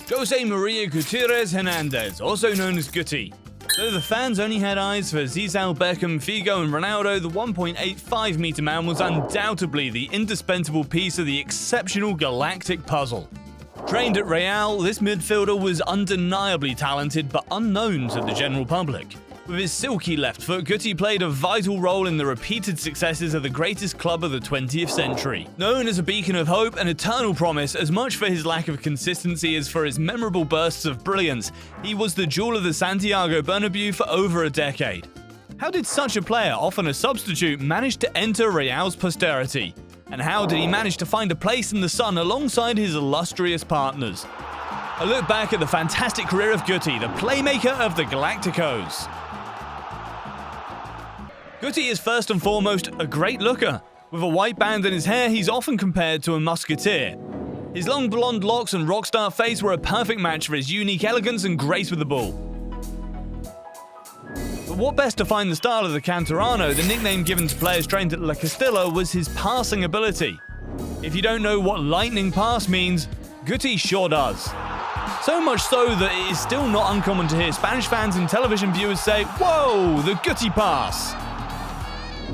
Jose Maria Gutierrez Hernandez, also known as Guti. Though the fans only had eyes for Zidane, Beckham, Figo and Ronaldo, the 1.85-meter man was undoubtedly the indispensable piece of the exceptional Galactic puzzle. Trained at Real, this midfielder was undeniably talented but unknown to the general public. With his silky left foot, Guti played a vital role in the repeated successes of the greatest club of the 20th century. Known as a beacon of hope and eternal promise, as much for his lack of consistency as for his memorable bursts of brilliance, he was the jewel of the Santiago Bernabeu for over a decade. How did such a player, often a substitute, manage to enter Real's posterity? And how did he manage to find a place in the sun alongside his illustrious partners? A look back at the fantastic career of Guti, the playmaker of the Galacticos. Guti is first and foremost a great looker. With a white band in his hair, he's often compared to a musketeer. His long blonde locks and rockstar face were a perfect match for his unique elegance and grace with the ball. But what best defined the style of the Canterano, the nickname given to players trained at La Castilla, was his passing ability. If you don't know what lightning pass means, Guti sure does. So much so that it is still not uncommon to hear Spanish fans and television viewers say, "Whoa, the Guti pass!"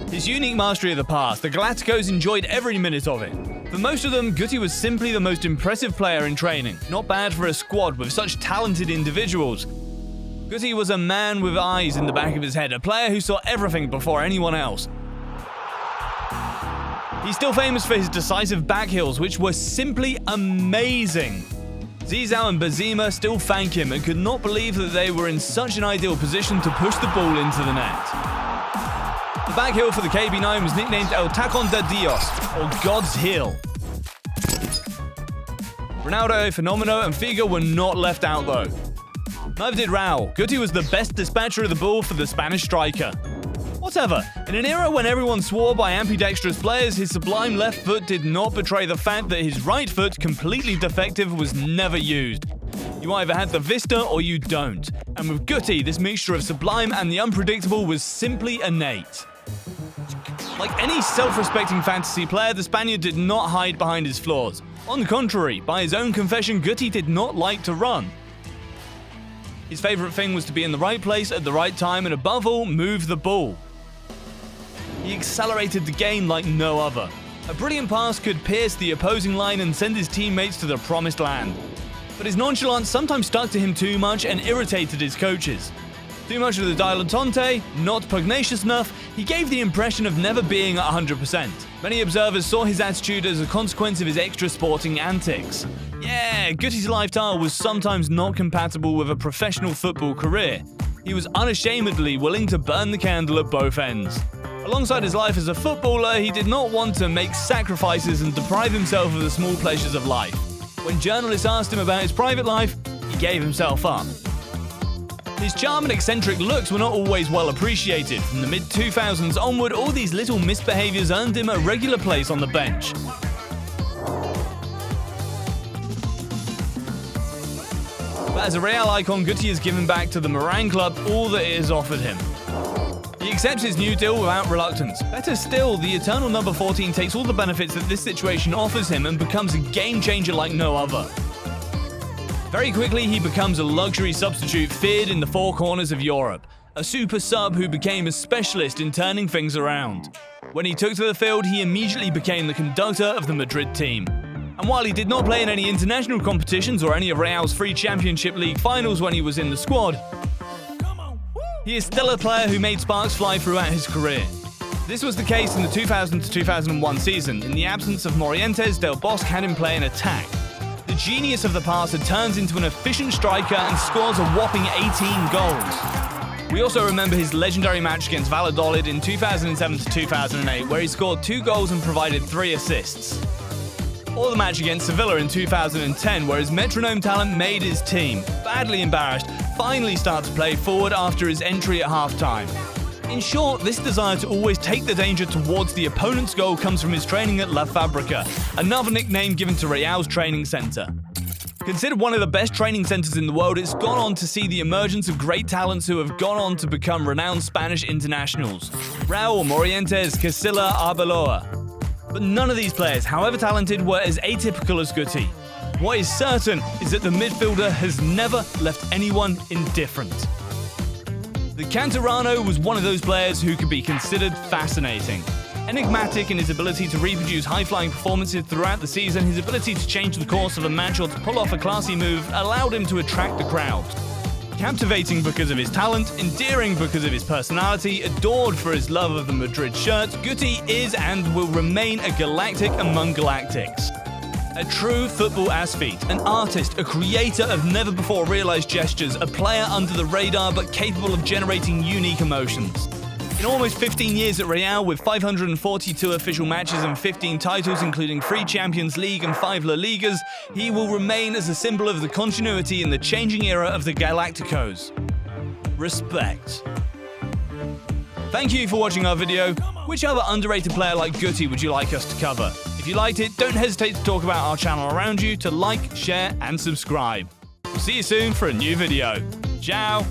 His unique mastery of the pass, the Galacticos enjoyed every minute of it. For most of them, Guti was simply the most impressive player in training. Not bad for a squad with such talented individuals. Guti was a man with eyes in the back of his head, a player who saw everything before anyone else. He's still famous for his decisive back heels, which were simply amazing. Zizou and Benzema still thank him and could not believe that they were in such an ideal position to push the ball into the net. The back heel for the KB9 was nicknamed El Tacon de Dios, or God's heel. Ronaldo, Fenomeno and Figo were not left out though. Neither did Raul. Guti was the best dispatcher of the ball for the Spanish striker. Whatever, in an era when everyone swore by ambidextrous players, his sublime left foot did not betray the fact that his right foot, completely defective, was never used. You either had the vista or you don't. And with Guti, this mixture of sublime and the unpredictable was simply innate. Like any self-respecting fantasy player, the Spaniard did not hide behind his flaws. On the contrary, by his own confession, Guti did not like to run. His favourite thing was to be in the right place at the right time and above all, move the ball. He accelerated the game like no other. A brilliant pass could pierce the opposing line and send his teammates to the promised land. But his nonchalance sometimes stuck to him too much and irritated his coaches. Too much of the dilettante, not pugnacious enough, he gave the impression of never being at 100%. Many observers saw his attitude as a consequence of his extra sporting antics. Yeah, Guti's lifestyle was sometimes not compatible with a professional football career. He was unashamedly willing to burn the candle at both ends. Alongside his life as a footballer, he did not want to make sacrifices and deprive himself of the small pleasures of life. When journalists asked him about his private life, he gave himself up. His charm and eccentric looks were not always well appreciated. From the mid-2000s onward, all these little misbehaviors earned him a regular place on the bench. But as a Real icon, Guti has given back to the Meringue club all that it has offered him. He accepts his new deal without reluctance. Better still, the eternal number 14 takes all the benefits that this situation offers him and becomes a game-changer like no other. Very quickly, he becomes a luxury substitute feared in the four corners of Europe, a super sub who became a specialist in turning things around. When he took to the field, he immediately became the conductor of the Madrid team. And while he did not play in any international competitions or any of Real's free Championship League finals when he was in the squad, he is still a player who made sparks fly throughout his career. This was the case in the 2000 to 2001 season. In the absence of Morientes, Del Bosque had him play in attack. The genius of the passer turns into an efficient striker and scores a whopping 18 goals. We also remember his legendary match against Valladolid in 2007 to 2008, where he scored 2 goals and provided 3 assists. Or the match against Sevilla in 2010, where his metronome talent made his team, badly embarrassed, finally start to play forward after his entry at half-time. In short, this desire to always take the danger towards the opponent's goal comes from his training at La Fábrica, another nickname given to Real's training centre. Considered one of the best training centres in the world, it's gone on to see the emergence of great talents who have gone on to become renowned Spanish internationals. Raul, Morientes, Casilla, Arbeloa. But none of these players, however talented, were as atypical as Guti. What is certain is that the midfielder has never left anyone indifferent. The Canterano was one of those players who could be considered fascinating. Enigmatic in his ability to reproduce high-flying performances throughout the season, his ability to change the course of a match or to pull off a classy move allowed him to attract the crowd. Captivating because of his talent, endearing because of his personality, adored for his love of the Madrid shirt, Guti is and will remain a galactic among galactics. A true football aesthete, an artist, a creator of never-before-realized gestures, a player under the radar but capable of generating unique emotions. In almost 15 years at Real, with 542 official matches and 15 titles, including 3 Champions League and 5 La Ligas, he will remain as a symbol of the continuity in the changing era of the Galacticos. Respect. Thank you for watching our video. Which other underrated player like Guti would you like us to cover? If you liked it, don't hesitate to talk about our channel around you, to like, share, and subscribe. We'll see you soon for a new video. Ciao!